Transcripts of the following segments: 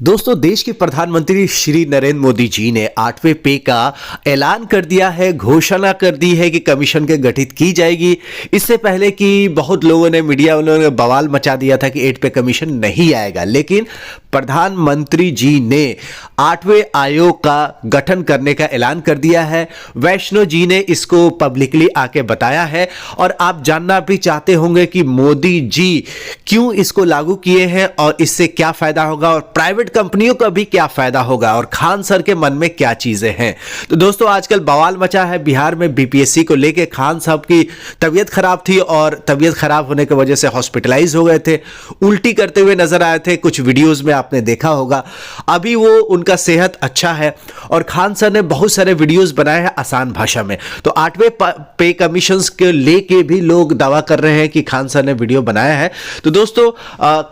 दोस्तों, देश के प्रधानमंत्री श्री नरेंद्र मोदी जी ने 8वें पे का ऐलान कर दिया है, घोषणा कर दी है कि कमीशन के गठित की जाएगी। इससे पहले कि बहुत लोगों ने, मीडिया वालों ने बवाल मचा दिया था कि 8 पे कमीशन नहीं आएगा, लेकिन प्रधानमंत्री जी ने 8वें आयोग का गठन करने का ऐलान कर दिया है। वैष्णो जी ने इसको पब्लिकली आके बताया है और आप जानना भी चाहते होंगे कि मोदी जी क्यों इसको लागू किए हैं और इससे क्या फायदा होगा और प्राइवेट कंपनियों का भी क्या फायदा होगा और खान सर के मन में क्या चीजें हैं। तो दोस्तों, आजकल बवाल मचा है बिहार में बीपीएससी को लेके। खान साहब की तबीयत खराब थी और तबीयत खराब होने की वजह से हॉस्पिटलाइज हो गए थे, उल्टी करते हुए नजर आए थे, कुछ वीडियोस में आपने देखा होगा। अभी वो उनका सेहत अच्छा है और खान सर ने बहुत सारे वीडियोस बनाए हैं आसान भाषा में। तो 8वें पे कमीशन के लेके भी लोग दावा कर रहे हैं कि खान सर ने वीडियो बनाया है। तो दोस्तों,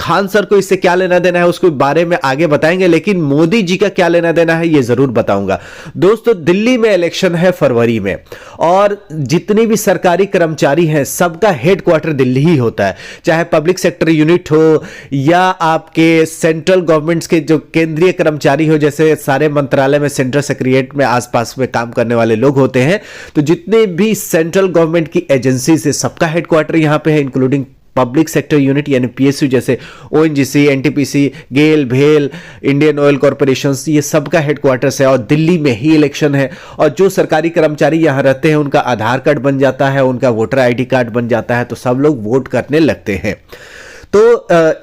खान सर को इससे क्या लेना देना है उसके बारे में आगे बताएंगे, लेकिन मोदी जी का क्या लेना देना है ये जरूर बताऊंगा। दोस्तों, दिल्ली में इलेक्शन है फरवरी में और जितने भी सरकारी कर्मचारी हैं सबका हेडक्वार्टर दिल्ली ही होता है, चाहे पब्लिक सेक्टर यूनिट हो या आपके सेंट्रल गवर्नमेंट्स के जो केंद्रीय कर्मचारी हो, जैसे सारे मंत्रालय में सेंट्रल सेक्रेटरिएट में आसपास में काम करने वाले लोग होते हैं। तो जितने भी सेंट्रल गवर्नमेंट की एजेंसी से सबका हेडक्वार्टर यहां पे है, इंक्लूडिंग पब्लिक सेक्टर यूनिट यानी पीएसयू, जैसे ओएनजीसी, एनटीपीसी, गेल, भेल, इंडियन ऑयल कॉर्पोरेशन, ये सबका हेडक्वार्टर्स है और दिल्ली में ही इलेक्शन है। और जो सरकारी कर्मचारी यहां रहते हैं उनका आधार कार्ड बन जाता है, उनका वोटर आईडी कार्ड बन जाता है, तो सब लोग वोट करने लगते हैं। तो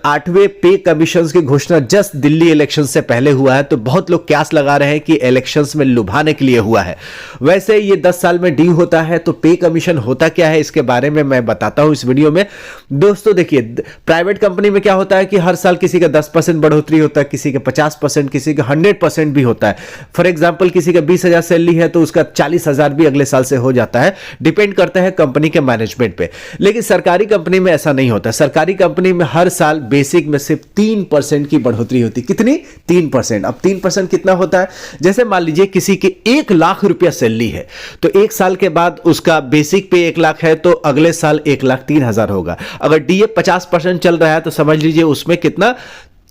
8वें पे कमीशन की घोषणा जस्ट दिल्ली इलेक्शन से पहले हुआ है, तो बहुत लोग क्यास लगा रहे हैं कि इलेक्शंस में लुभाने के लिए हुआ है। वैसे ये 10 साल में ड्यू होता है, तो पे कमीशन होता क्या है इसके बारे में मैं बताता हूं इस वीडियो में। दोस्तों देखिए, प्राइवेट कंपनी में क्या होता है कि हर साल किसी का 10% बढ़ोतरी होता है, किसी का 50%, किसी का 100% भी होता है। फॉर एग्जाम्पल, किसी का 20,000 सैलरी है तो उसका 40,000 भी अगले साल से हो जाता है, डिपेंड करता है कंपनी के मैनेजमेंट पे। लेकिन सरकारी कंपनी में ऐसा नहीं होता। सरकारी कंपनी हर साल बेसिक में सिर्फ 3% की बढ़ोतरी होती। कितनी? 3%। अब 3% कितना होता है? जैसे मान लीजिए किसी के 1 लाख रुपया सैलरी है, तो 1 साल के बाद उसका बेसिक पे 1 लाख है, तो अगले साल 1,03,000 होगा। अगर डीए 50% चल रहा है तो समझ लीजिए उसमें कितना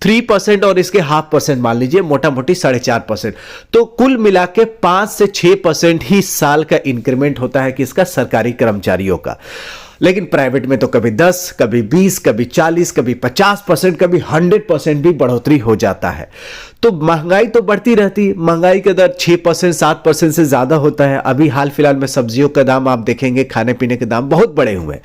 3% और इसके 0.5% मान लीजिए, मोटा मोटी 4.5%। तो कुल मिला के 5 से 6% ही साल का इंक्रीमेंट होता है किसका? सरकारी कर्मचारियों का। लेकिन प्राइवेट में तो कभी 10, कभी 20, कभी 40, कभी 50%, कभी 100% भी बढ़ोतरी हो जाता है। तो महंगाई तो बढ़ती रहती है। महंगाई का दर 6%, 7% से ज्यादा होता है। अभी हाल फिलहाल में सब्जियों का दाम आप देखेंगे, खाने पीने के दाम बहुत बढ़े हुए हैं।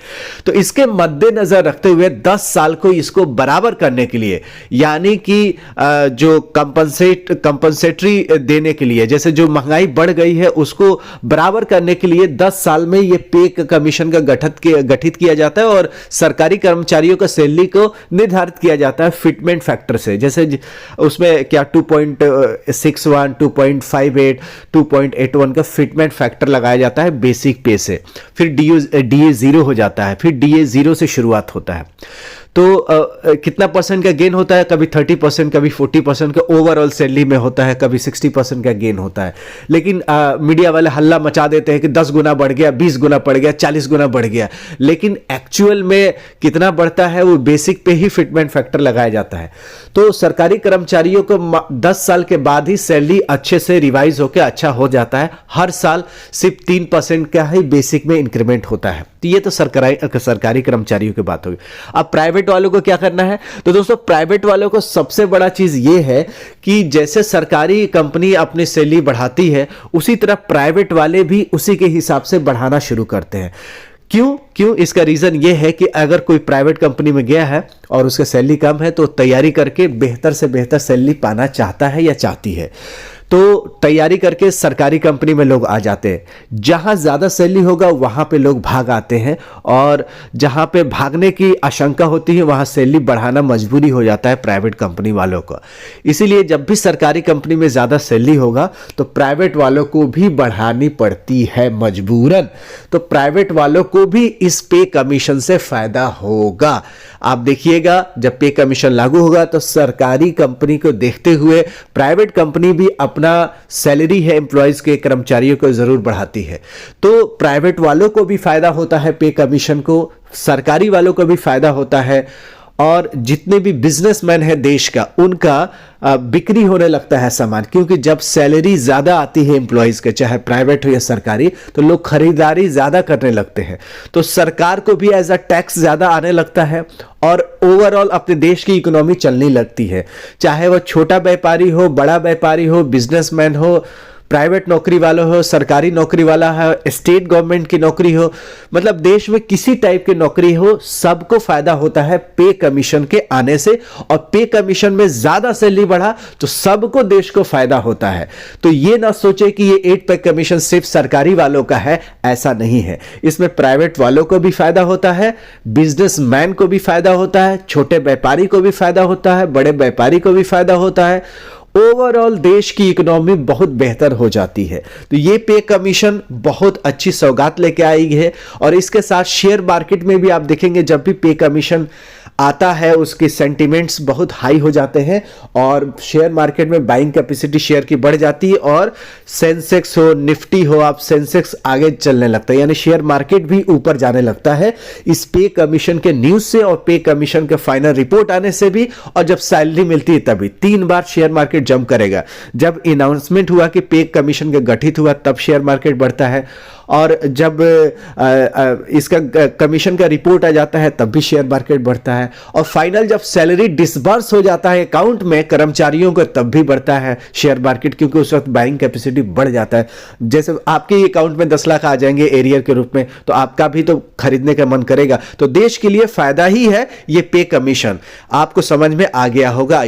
तो इसके मद्देनजर रखते हुए 10 साल को इसको बराबर करने के लिए, यानी कि जो कंपनसेटरी देने के लिए, जैसे जो महंगाई बढ़ गई है उसको बराबर करने के लिए 10 साल में ये पे कमीशन का गठित किया जाता है और सरकारी कर्मचारियों का सैलरी को निर्धारित किया जाता है फिटमेंट फैक्टर से। जैसे उसमें क्या 2.61, 2.58, 2.81 का फिटमेंट फैक्टर लगाया जाता है बेसिक पे से। फिर डीए 0 हो जाता है, फिर डीए 0 से शुरुआत होता है। तो कितना परसेंट का गेन होता है? कभी 30%, कभी 40% का ओवरऑल सैलरी में होता है, कभी 60% का गेन होता है। लेकिन मीडिया वाले हल्ला मचा देते हैं कि 10 गुना बढ़ गया, 20 गुना बढ़ गया, 40 गुना बढ़ गया। लेकिन एक्चुअल में कितना बढ़ता है वो बेसिक पे ही फिटमेंट फैक्टर लगाया जाता है। तो सरकारी कर्मचारियों को 10 साल के बाद ही सैलरी अच्छे से रिवाइज होकर अच्छा हो जाता है। हर साल सिर्फ 3% का ही बेसिक में इंक्रीमेंट होता है। तो ये तो सरकारी कर्मचारियों की बात होगी। अब प्राइवेट वालों को क्या करना है? तो दोस्तों, प्राइवेट वालों को सबसे बड़ा चीज ये है कि जैसे सरकारी कंपनी अपनी सैलरी बढ़ाती है, उसी तरह प्राइवेट वाले भी उसी के हिसाब से बढ़ाना शुरू करते हैं। क्यों? इसका रीजन ये है कि अगर कोई प्राइवेट कंपनी में गया है और उसका सैलरी कम है तो तैयारी करके बेहतर से बेहतर सैलरी पाना चाहता है या चाहती है, तो तैयारी करके सरकारी कंपनी में लोग आ जाते हैं। जहां ज्यादा सैलरी होगा वहां पे लोग भाग आते हैं और जहां पे भागने की आशंका होती है वहां सैलरी बढ़ाना मजबूरी हो जाता है प्राइवेट कंपनी वालों को। इसीलिए जब भी सरकारी कंपनी में ज्यादा सैलरी होगा तो प्राइवेट वालों को भी बढ़ानी पड़ती है मजबूरन। तो प्राइवेट वालों को भी इस पे कमीशन से फायदा होगा। आप देखिएगा, जब पे कमीशन लागू होगा तो सरकारी कंपनी को देखते हुए प्राइवेट कंपनी भी अपना सैलरी है एम्प्लॉयज के, कर्मचारियों को जरूर बढ़ाती है। तो प्राइवेट वालों को भी फायदा होता है पे कमीशन को, सरकारी वालों को भी फायदा होता है। और जितने भी बिजनेसमैन है देश का, उनका बिक्री होने लगता है सामान, क्योंकि जब सैलरी ज़्यादा आती है एम्प्लॉयज़ के, चाहे प्राइवेट हो या सरकारी, तो लोग खरीदारी ज़्यादा करने लगते हैं, तो सरकार को भी एज अ टैक्स ज़्यादा आने लगता है और ओवरऑल अपने देश की इकोनॉमी चलने लगती है। चाहे वो छोटा व्यापारी हो, बड़ा व्यापारी हो, बिजनेसमैन हो, प्राइवेट नौकरी वाला हो, सरकारी नौकरी वाला है, स्टेट गवर्नमेंट की नौकरी हो, मतलब देश में किसी टाइप की नौकरी हो, सबको फायदा होता है पे कमीशन के आने से। और पे कमीशन में ज्यादा सैलरी बढ़ा तो सबको, देश को फायदा होता है। तो ये ना सोचे कि ये 8 पे कमीशन सिर्फ सरकारी वालों का है, ऐसा नहीं है। इसमें प्राइवेट वालों को भी फायदा होता है, बिजनेसमैन को भी फायदा होता है, छोटे व्यापारी को भी फायदा होता है, बड़े व्यापारी को भी फायदा होता है। ओवरऑल देश की इकोनॉमी बहुत बेहतर हो जाती है। तो ये पे कमीशन बहुत अच्छी सौगात लेके आई है। और इसके साथ शेयर मार्केट में भी आप देखेंगे, जब भी पे कमीशन आता है उसके सेंटिमेंट्स बहुत हाई हो जाते हैं और शेयर मार्केट में बाइंग कैपेसिटी शेयर की बढ़ जाती है और सेंसेक्स हो, निफ्टी हो, आप सेंसेक्स आगे चलने लगता है, यानी शेयर मार्केट भी ऊपर जाने लगता है इस पे कमीशन के न्यूज से और पे कमीशन के फाइनल रिपोर्ट आने से भी। और जब सैलरी मिलती है तभी 3 बार शेयर मार्केट जंप करेगा। जब अनाउंसमेंट हुआ कि पे कमीशन का गठित हुआ तब शेयर मार्केट बढ़ता है, और जब इसका कमीशन का रिपोर्ट आ जाता है तब भी शेयर मार्केट बढ़ता है, और फाइनल जब सैलरी डिसबर्स हो जाता है अकाउंट में कर्मचारियों को तब भी बढ़ता है शेयर मार्केट, क्योंकि उस वक्त बाइंग कैपेसिटी बढ़ जाता है। जैसे आपके अकाउंट में 10 लाख आ जाएंगे एरियर के रूप में, तो आपका भी तो खरीदने का मन करेगा। तो देश के लिए फायदा ही है ये पे कमीशन। आपको समझ में आ गया होगा।